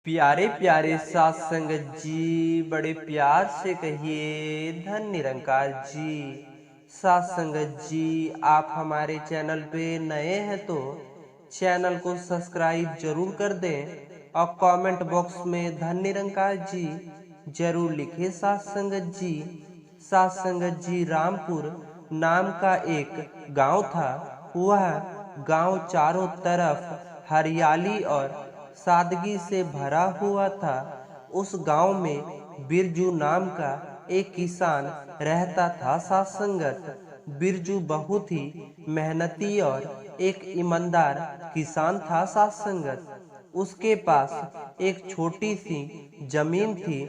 प्यारे प्यारे साथ संगत जी, बड़े प्यार से कहिए धन निरंकार जी। साथ संगत जी, आप हमारे चैनल पे नए हैं तो चैनल को सब्सक्राइब जरूर कर दें और कमेंट बॉक्स में धन निरंकार जी जरूर लिखें। साथ संगत जी, साथ संगत जी, रामपुर नाम का एक गांव था। वह गांव चारों तरफ हरियाली और सादगी से भरा हुआ था। उस गांव में बिरजू नाम का एक किसान रहता था। साथ संगत, बिरजू बहुत ही मेहनती और एक ईमानदार किसान था। साथ संगत, उसके पास एक छोटी सी जमीन थी।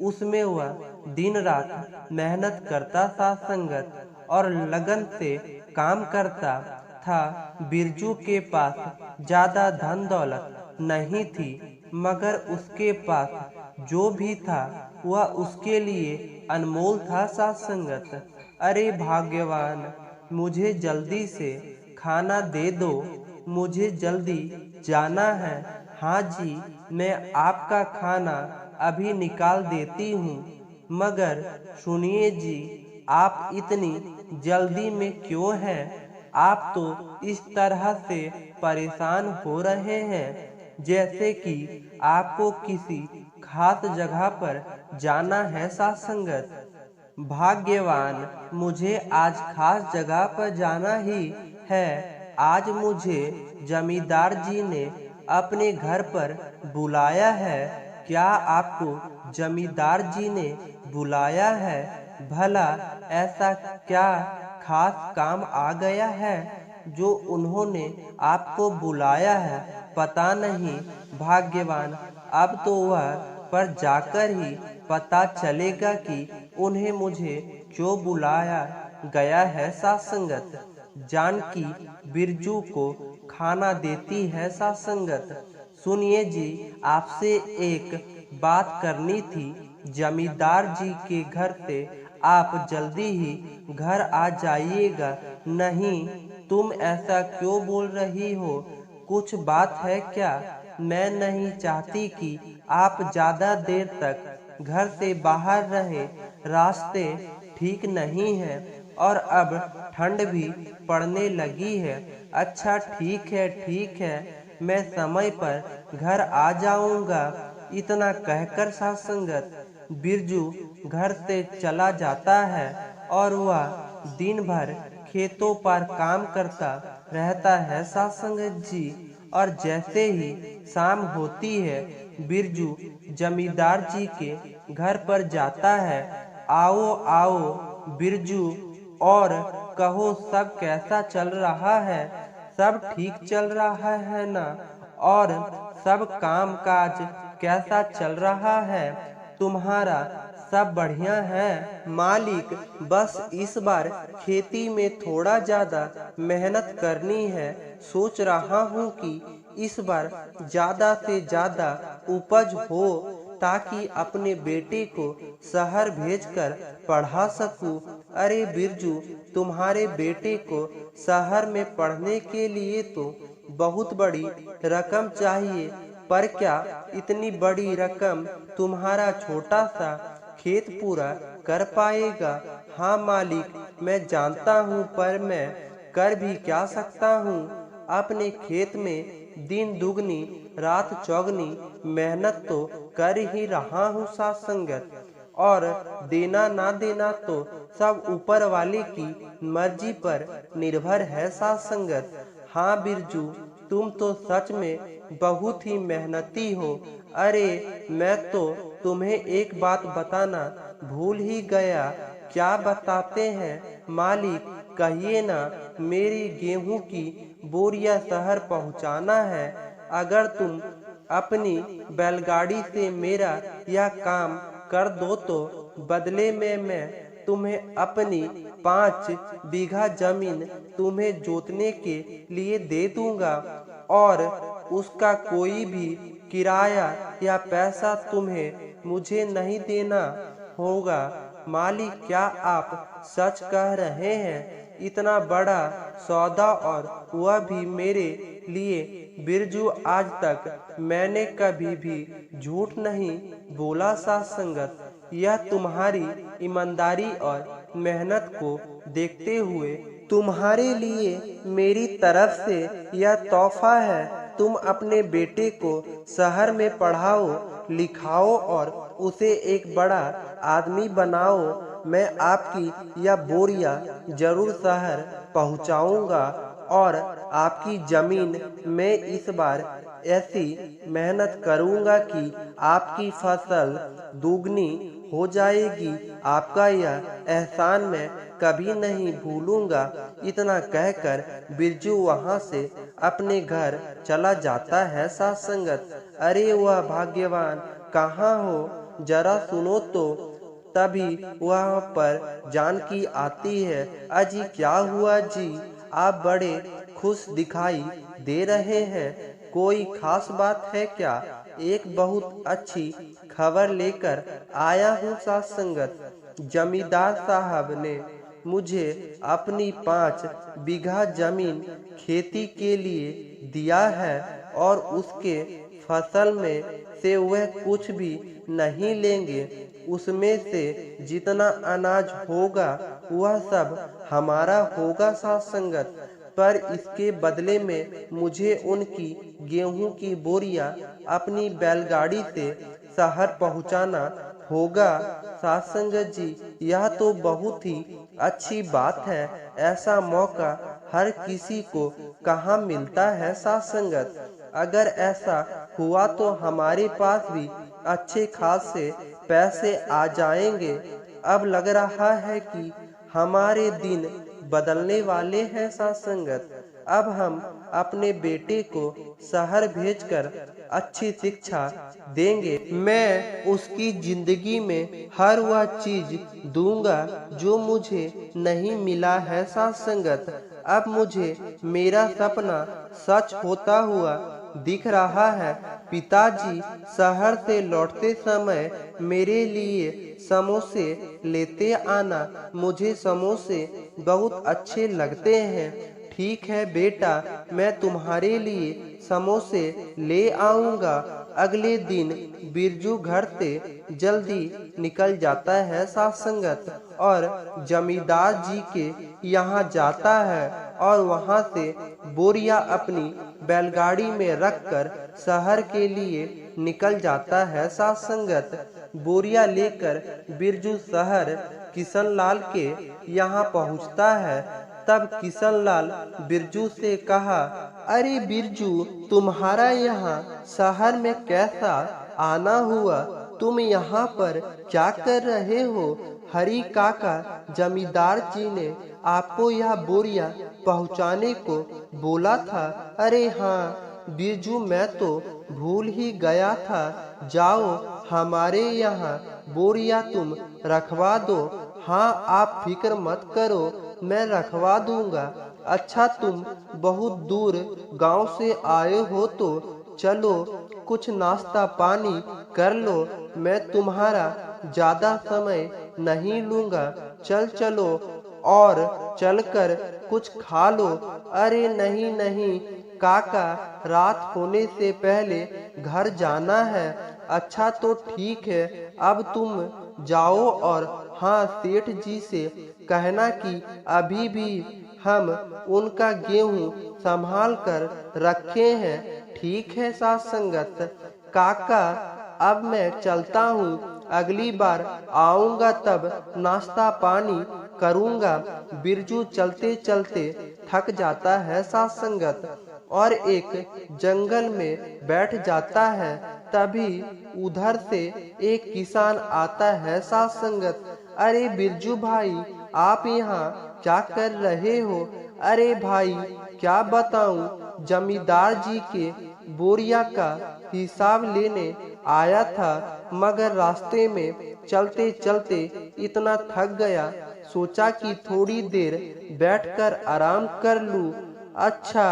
उसमें वह दिन रात मेहनत करता था संगत, और लगन से काम करता था। बिरजू के पास ज्यादा धन दौलत नहीं थी, मगर उसके पास जो भी था वह उसके लिए अनमोल था। साथ संगत, अरे भाग्यवान, मुझे जल्दी से खाना दे दो, मुझे जल्दी जाना है। हाँ जी, मैं आपका खाना अभी निकाल देती हूँ, मगर सुनिए जी, आप इतनी जल्दी में क्यों हैं? आप तो इस तरह से परेशान हो रहे हैं जैसे कि आपको किसी खास जगह पर जाना है। साथ संगत, भाग्यवान, मुझे आज खास जगह पर जाना ही है। आज मुझे जमींदार जी ने अपने घर पर बुलाया है। क्या आपको जमींदार जी ने बुलाया है? भला ऐसा क्या खास काम आ गया है जो उन्होंने आपको बुलाया है? पता नहीं भाग्यवान, अब तो वह पर जाकर ही पता चलेगा कि उन्हें मुझे क्यों बुलाया गया है। साथ संगत, जानकी बिरजू को खाना देती है। साथ संगत, सुनिए जी, आपसे एक बात करनी थी। जमींदार जी के घर से आप जल्दी ही घर आ जाइएगा। नहीं, तुम ऐसा क्यों बोल रही हो? कुछ बात है क्या? मैं नहीं चाहती कि आप ज्यादा देर तक घर से बाहर रहें। रास्ते ठीक नहीं है और अब ठंड भी पड़ने लगी है। अच्छा ठीक है, ठीक है, मैं समय पर घर आ जाऊंगा। इतना कहकर साथ संगत, बिरजू घर से चला जाता है और वह दिन भर खेतों पर काम करता रहता है। साथ संगत जी, और जैसे ही शाम होती है, बिरजू जमींदार जी के घर पर जाता है। आओ आओ बिरजू, और कहो सब कैसा चल रहा है? सब ठीक चल रहा है ना? और सब काम काज कैसा चल रहा है तुम्हारा? सब बढ़िया है मालिक, बस इस बार खेती में थोड़ा ज्यादा मेहनत करनी है। सोच रहा हूँ कि इस बार ज्यादा से ज्यादा उपज हो, ताकि अपने बेटे को शहर भेजकर पढ़ा सकूं। अरे बिरजू, तुम्हारे बेटे को शहर में पढ़ने के लिए तो बहुत बड़ी रकम चाहिए, पर क्या इतनी बड़ी रकम तुम्हारा छोटा सा खेत पूरा कर पाएगा? हाँ मालिक, मैं जानता हूँ, पर मैं कर भी क्या सकता हूँ? अपने खेत में दिन दुगनी रात चौगनी मेहनत तो कर ही रहा हूँ। साथ संगत, और देना ना देना तो सब ऊपर वाले की मर्जी पर निर्भर है। साथ संगत, हाँ बिरजू, तुम तो सच में बहुत ही मेहनती हो। अरे मैं तो तुम्हें एक बात बताना भूल ही गया। क्या बताते हैं मालिक? कहिए ना। मेरी गेहूं की बोरियां शहर पहुंचाना है। अगर तुम अपनी बैलगाड़ी से मेरा यह काम कर दो तो बदले में मैं तुम्हें अपनी 5 बीघा जमीन तुम्हें जोतने के लिए दे दूंगा, और उसका कोई भी किराया या पैसा तुम्हें मुझे नहीं देना होगा। मालिक, क्या आप सच कह रहे हैं? इतना बड़ा सौदा और वह भी मेरे लिए। बिरजू, आज तक मैंने कभी भी झूठ नहीं बोला साथ संगत। यह तुम्हारी ईमानदारी और मेहनत को देखते हुए तुम्हारे लिए मेरी तरफ से यह तोहफा है। तुम अपने बेटे को शहर में पढ़ाओ लिखाओ और उसे एक बड़ा आदमी बनाओ। मैं आपकी यह बोरिया जरूर शहर पहुंचाऊंगा और आपकी जमीन में इस बार ऐसी मेहनत करूंगा कि आपकी फसल दुगनी हो जाएगी। आपका यह एहसान मैं कभी नहीं भूलूंगा। इतना कहकर बिरजू वहां से अपने घर चला जाता है साथ संगत। अरे वह भाग्यवान कहाँ हो, जरा सुनो तो। तभी वहाँ पर जानकी आती है। अजी क्या हुआ जी, आप बड़े खुश दिखाई दे रहे हैं, कोई खास बात है क्या? एक बहुत अच्छी खबर लेकर आया हूँ साथ संगत। जमींदार साहब ने मुझे अपनी 5 बीघा जमीन खेती के लिए दिया है और उसके फसल में से वह कुछ भी नहीं लेंगे। उसमें से जितना अनाज होगा वह सब हमारा होगा साथ संगत। पर इसके बदले में मुझे उनकी गेहूं की बोरियां अपनी बैलगाड़ी से शहर पहुंचाना होगा। साथ संगत जी, यह तो बहुत ही अच्छी बात है। ऐसा मौका हर किसी को कहाँ मिलता है साथ संगत। अगर ऐसा हुआ तो हमारे पास भी अच्छे खासे पैसे आ जाएंगे। अब लग रहा है कि हमारे दिन बदलने वाले हैं साथ संगत। अब हम अपने बेटे को शहर भेजकर अच्छी शिक्षा देंगे। मैं उसकी जिंदगी में हर वह चीज दूंगा जो मुझे नहीं मिला है साथ संगत। अब मुझे मेरा सपना सच होता हुआ दिख रहा है। पिताजी शहर से लौटते समय मेरे लिए समोसे लेते आना। मुझे समोसे बहुत अच्छे लगते हैं। ठीक है बेटा, मैं तुम्हारे लिए समोसे ले आऊंगा। अगले दिन बिरजू घर से जल्दी निकल जाता है साथ संगत और जमींदार जी के यहाँ जाता है और वहाँ से बोरिया अपनी बैलगाड़ी में रखकर शहर के लिए निकल जाता है साथ संगत। बोरिया लेकर बिरजू शहर किशनलाल के यहाँ पहुँचता है। तब किशनलाल बिरजू से कहा, अरे बिरजू, तुम्हारा यहाँ शहर में कैसा आना हुआ? तुम यहाँ पर क्या कर रहे हो? हरी काका जमींदार जी ने आपको यह बोरिया पहुँचाने को बोला था। अरे हाँ बिरजू, मैं तो भूल ही गया था। जाओ हमारे यहाँ बोरिया तुम रखवा दो। हाँ आप फिक्र मत करो, मैं रखवा दूंगा। अच्छा तुम बहुत दूर गांव से आए हो तो चलो कुछ नाश्ता पानी कर लो। मैं तुम्हारा ज्यादा समय नहीं लूंगा। चलो और चलकर कुछ खा लो। अरे नहीं नहीं काका, रात होने से पहले घर जाना है। अच्छा तो ठीक है, अब तुम जाओ और हाँ सेठ जी से कहना कि अभी भी हम उनका गेहूं संभाल कर रखे हैं। ठीक है साथ संगत। काका अब मैं चलता हूँ, अगली बार आऊंगा तब नाश्ता पानी करूंगा। बिरजू चलते चलते थक जाता है साथ संगत और एक जंगल में बैठ जाता है। तभी उधर से एक किसान आता है साथ संगत। अरे बिरजू भाई, आप यहाँ क्या कर रहे हो? अरे भाई क्या बताऊं, जमींदार जी के बोरिया का हिसाब लेने आया था, मगर रास्ते में चलते चलते इतना थक गया, सोचा कि थोड़ी देर बैठकर आराम कर लूं। अच्छा,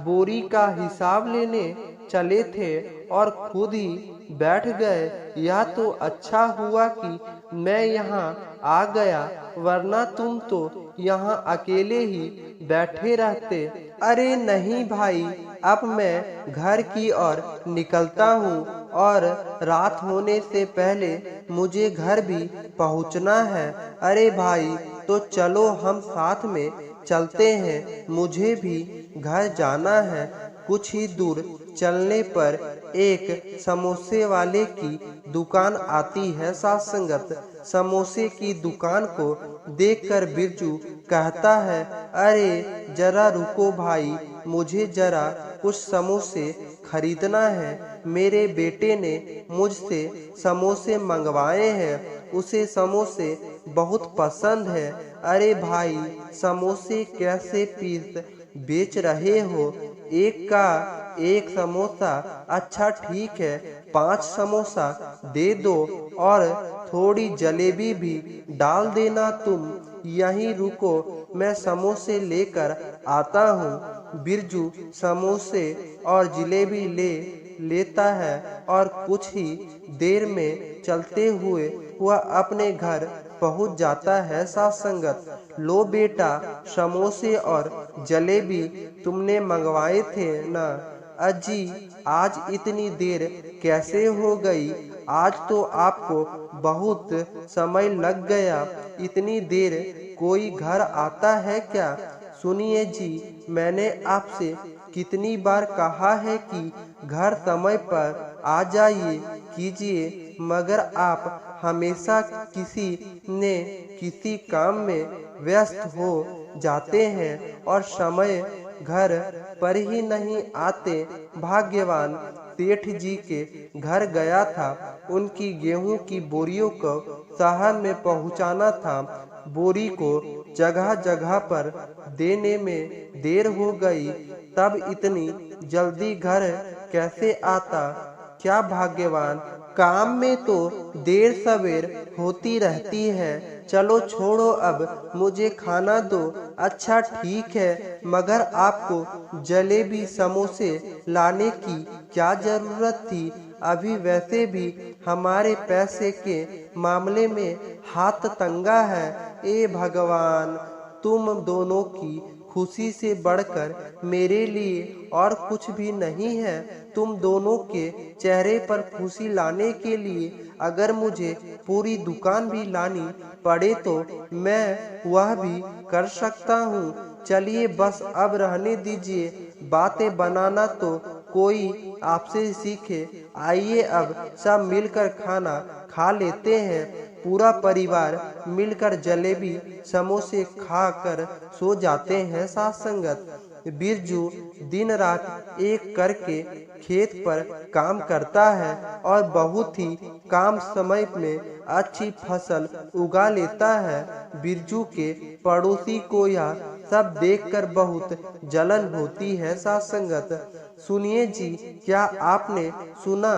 बोरी का हिसाब लेने चले थे और खुद ही बैठ गए। यह तो अच्छा हुआ कि मैं यहाँ आ गया, वरना तुम तो यहाँ अकेले ही बैठे रहते। अरे नहीं भाई, अब मैं घर की ओर निकलता हूँ और रात होने से पहले मुझे घर भी पहुँचना है। अरे भाई, तो चलो हम साथ में चलते हैं, मुझे भी घर जाना है। कुछ ही दूर चलने पर एक समोसे वाले की दुकान आती है। साथ संगत समोसे की दुकान को देखकर बिरजू कहता है, अरे जरा रुको भाई, मुझे जरा कुछ समोसे खरीदना है। मेरे बेटे ने मुझसे समोसे मंगवाए हैं, उसे समोसे बहुत पसंद है। अरे भाई, समोसे कैसे पीस बेच रहे हो? एक का एक समोसा? अच्छा ठीक है, 5 समोसा दे दो और थोड़ी जलेबी भी डाल देना। तुम यहीं रुको, मैं समोसे लेकर आता हूँ। बिरजू समोसे और जलेबी लेता है और कुछ ही देर में चलते हुए वह अपने घर पहुंच जाता है। साथ संगत, लो बेटा, समोसे और जलेबी तुमने मंगवाए थे ना? अजी, आज इतनी देर कैसे हो गई? आज तो आपको बहुत समय लग गया। इतनी देर कोई घर आता है क्या? सुनिए जी, मैंने आपसे कितनी बार कहा है कि घर समय पर आ जाइए कीजिए, मगर आप हमेशा किसी न किसी काम में व्यस्त हो जाते हैं और समय घर पर ही नहीं आते। भाग्यवान सेठ जी के घर गया था, उनकी गेहूं की बोरियों को शहर में पहुंचाना था। बोरी को जगह जगह पर देने में देर हो गई, तब इतनी जल्दी घर कैसे आता? क्या भाग्यवान, काम में तो देर सवेर होती रहती है। चलो छोड़ो, अब मुझे खाना दो। अच्छा ठीक है, मगर आपको जलेबी समोसे लाने की क्या जरूरत थी? अभी वैसे भी हमारे पैसे के मामले में हाथ तंगा है। ए भगवान, तुम दोनों की खुशी से बढ़कर मेरे लिए और कुछ भी नहीं है। तुम दोनों के चेहरे पर खुशी लाने के लिए अगर मुझे पूरी दुकान भी लानी पड़े तो मैं वह भी कर सकता हूँ। चलिए बस अब रहने दीजिए, बातें बनाना तो कोई आपसे सीखे। आइए अब सब मिलकर खाना खा लेते हैं। पूरा परिवार मिलकर जलेबी समोसे खाकर सो जाते हैं। साथ संगत, बिरजू दिन रात एक करके खेत पर काम करता है और बहुत ही कम समय में अच्छी फसल उगा लेता है। बिरजू के पड़ोसी को यह सब देखकर बहुत जलन होती है। साथ संगत, सुनिए जी, क्या आपने सुना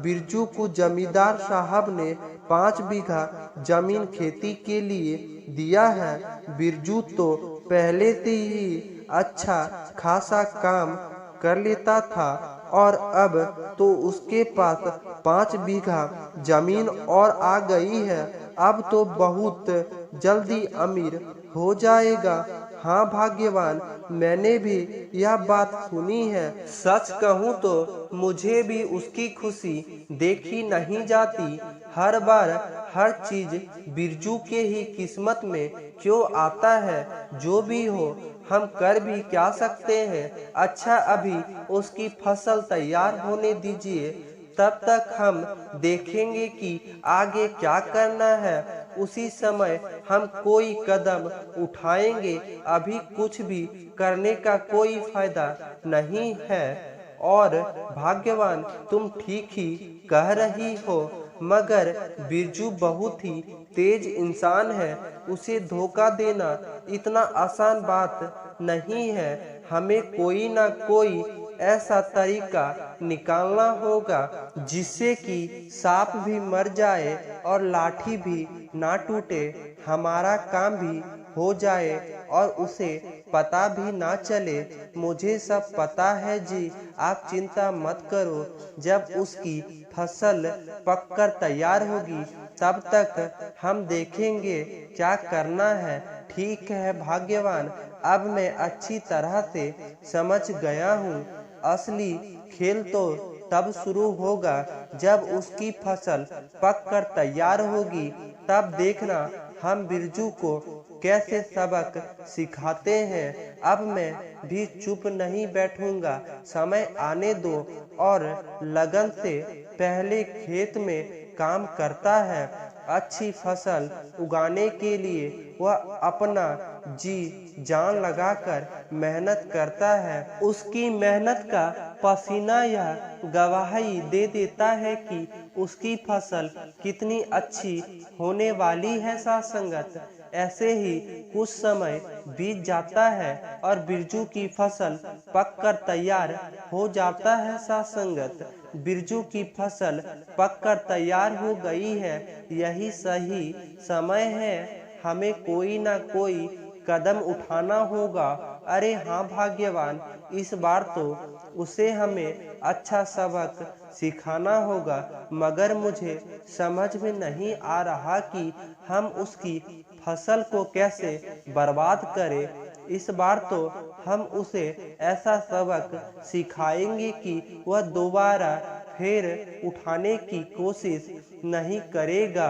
बिरजू को जमींदार साहब ने 5 बीघा जमीन खेती के लिए दिया है? बिरजू तो पहले से ही अच्छा खासा काम कर लेता था और अब तो उसके पास 5 बीघा जमीन और आ गई है। अब तो बहुत जल्दी अमीर हो जाएगा। हाँ भाग्यवान, मैंने भी यह बात सुनी है। सच कहूँ तो मुझे भी उसकी खुशी देखी नहीं जाती। हर बार हर चीज बिरजू के ही किस्मत में क्यों आता है? जो भी हो, हम कर भी क्या सकते हैं। अच्छा, अभी उसकी फसल तैयार होने दीजिए, तब तक हम देखेंगे कि आगे क्या करना है। उसी समय हम कोई कदम उठाएंगे। अभी कुछ भी करने का कोई फायदा नहीं है। और भाग्यवान, तुम ठीक ही कह रही हो, मगर बिरजू बहुत ही तेज इंसान है, उसे धोखा देना इतना आसान बात नहीं है। हमें कोई ना कोई ऐसा तरीका निकालना होगा जिससे कि सांप भी मर जाए और लाठी भी ना टूटे। हमारा काम भी हो जाए और उसे पता भी ना चले। मुझे सब पता है जी, आप चिंता मत करो। जब उसकी फसल पककर तैयार होगी तब तक हम देखेंगे क्या करना है। ठीक है भाग्यवान, अब मैं अच्छी तरह से समझ गया हूँ। असली खेल तो तब शुरू होगा जब उसकी फसल पक कर तैयार होगी। तब देखना हम बिरजू को कैसे सबक सिखाते हैं। अब मैं भी चुप नहीं बैठूंगा, समय आने दो और लगन से पहले खेत में काम करता है। अच्छी फसल उगाने के लिए वह अपना जी जान लगाकर मेहनत करता है। उसकी मेहनत का पसीना यह गवाही दे देता है कि उसकी फसल कितनी अच्छी होने वाली है। साथ संगत ऐसे ही कुछ समय बीत जाता है और बिरजू की फसल पककर तैयार हो जाता है। साथ संगत बिरजू की फसल पककर तैयार हो गई है। यही सही समय है, हमें कोई ना कोई कदम उठाना होगा। अरे हाँ भाग्यवान, इस बार तो उसे हमें अच्छा सबक सिखाना होगा, मगर मुझे समझ में नहीं आ रहा कि हम उसकी फसल को कैसे बर्बाद करें। इस बार तो हम उसे ऐसा सबक सिखाएंगे कि वह दोबारा फिर उठाने की कोशिश नहीं करेगा।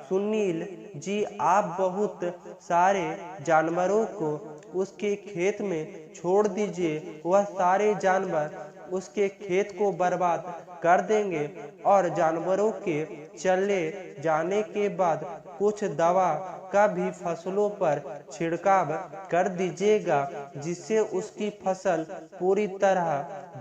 सुनील जी, आप बहुत सारे जानवरों को उसके खेत में छोड़ दीजिए। वह सारे जानवर उसके खेत को बर्बाद कर देंगे और जानवरों के चले जाने के बाद कुछ दवा का भी फसलों पर छिड़काव कर दीजिएगा, जिससे उसकी फसल पूरी तरह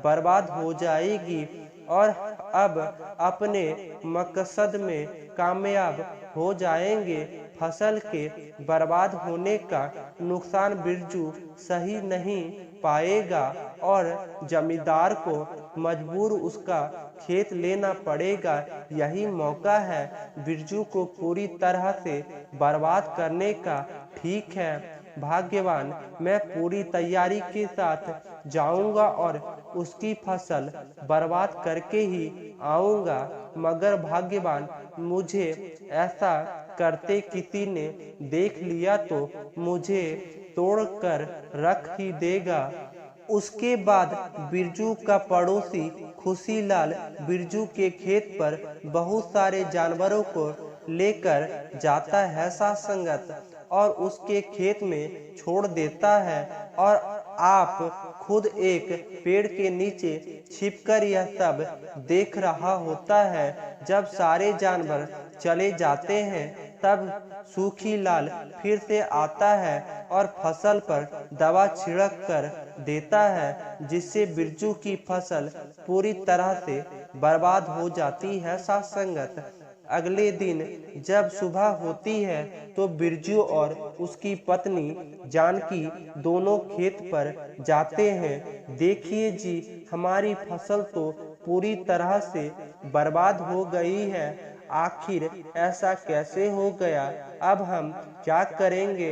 बर्बाद हो जाएगी और अब अपने मकसद में कामयाब हो जाएंगे। फसल के बर्बाद होने का नुकसान बिरजू सही नहीं पाएगा और जमींदार को मजबूर उसका खेत लेना पड़ेगा। यही मौका है बिरजू को पूरी तरह से बर्बाद करने का। ठीक है भाग्यवान, मैं पूरी तैयारी के साथ जाऊंगा और उसकी फसल बर्बाद करके ही आऊंगा। मगर भाग्यवान, मुझे ऐसा करते किसी ने देख लिया तो मुझे तोड़कर रख ही देगा। उसके बाद बिरजू का पड़ोसी खुशीलाल बिरजू के खेत पर बहुत सारे जानवरों को लेकर जाता है। साथ संगत और उसके खेत में छोड़ देता है और आप खुद एक पेड़ के नीचे छिपकर यह सब देख रहा होता है। जब सारे जानवर चले जाते हैं तब सूखीलाल फिर से आता है और फसल पर दवा छिड़क कर देता है, जिससे बिरजू की फसल पूरी तरह से बर्बाद हो जाती है। साथ संगत अगले दिन जब सुबह होती है तो बिरजू और उसकी पत्नी जानकी दोनों खेत पर जाते हैं। देखिए जी, हमारी फसल तो पूरी तरह से बर्बाद हो गई है। आखिर ऐसा कैसे हो गया? अब हम क्या करेंगे?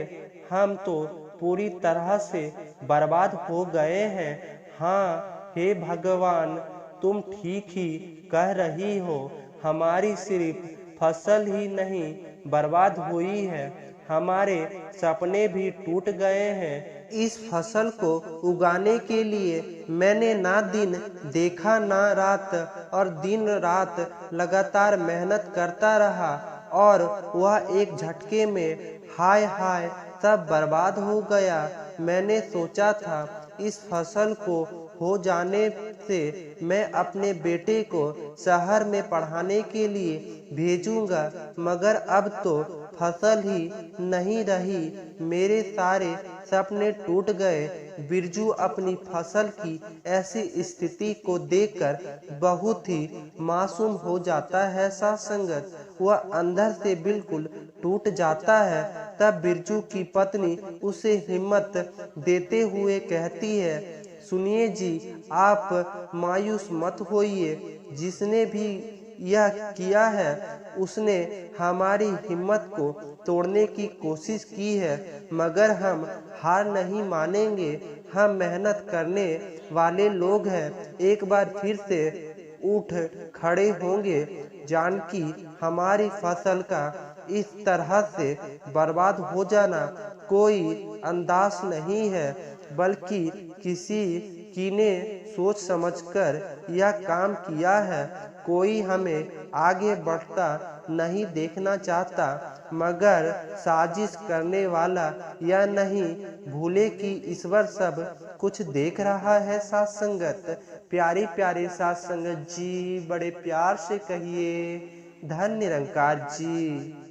हम तो पूरी तरह से बर्बाद हो गए हैं। हाँ हे भगवान, तुम ठीक ही कह रही हो। हमारी सिर्फ फसल ही नहीं बर्बाद हुई है, हमारे सपने भी टूट गए हैं। इस फसल को उगाने के लिए मैंने ना दिन देखा ना रात, और दिन रात लगातार मेहनत करता रहा और वह एक झटके में हाय हाय सब बर्बाद हो गया। मैंने सोचा था इस फसल को हो जाने से मैं अपने बेटे को शहर में पढ़ाने के लिए भेजूंगा, मगर अब तो फसल ही नहीं रही। मेरे सारे सपने टूट गए। बिरजू अपनी फसल की ऐसी स्थिति को देखकर बहुत ही मासूम हो जाता है। साथ संगत वह अंदर से बिल्कुल टूट जाता है। तब बिरजू की पत्नी उसे हिम्मत देते हुए कहती है, सुनिए जी, आप मायूस मत होइए। जिसने भी यह किया है उसने हमारी हिम्मत को तोड़ने की कोशिश की है, मगर हम हार नहीं मानेंगे। हम मेहनत करने वाले लोग हैं, एक बार फिर से उठ खड़े होंगे। जानकी हमारी फसल का इस तरह से बर्बाद हो जाना कोई अंदाज नहीं है, बल्कि किसी की ने सोच समझकर यह काम किया है। कोई हमें आगे बढ़ता नहीं देखना चाहता, मगर साजिश करने वाला यह नहीं भूले कि ईश्वर सब कुछ देख रहा है। साथ संगत प्यारी प्यारी साथ संगत जी, बड़े प्यार से कहिए धन्य निरंकार जी।